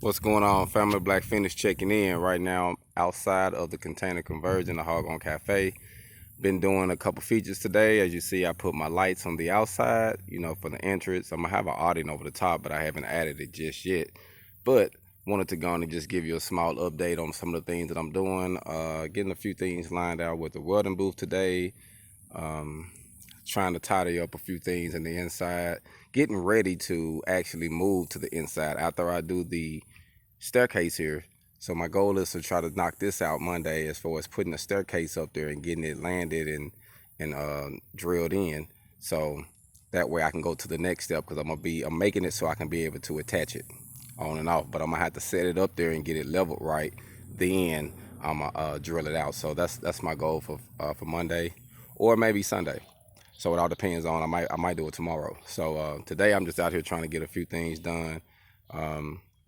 What's going on, family? Black Feniks checking in right now outside of the container conversion, the HogOn Cafe. Been doing a couple features today. As you see, I put my lights on the outside, for the entrance. I'm gonna have an awning over the top, but I haven't added it just yet. But wanted to go on and just give you a small update on some of the things that I'm doing. Getting a few things lined out with the welding booth today. Trying to tidy up a few things in the inside. Getting ready to actually move to the inside after I do the staircase here. So my goal is to try to knock this out Monday as far as putting a staircase up there and getting it landed and drilled in, so that way I can go to the next step, because I'm making it so I can be able to attach it on and off, but I'm gonna have to set it up there and get it leveled right, then I'm gonna drill it out. So that's my goal for Monday or maybe Sunday. So it all depends on, I might do it tomorrow. So today I'm just out here trying to get a few things done.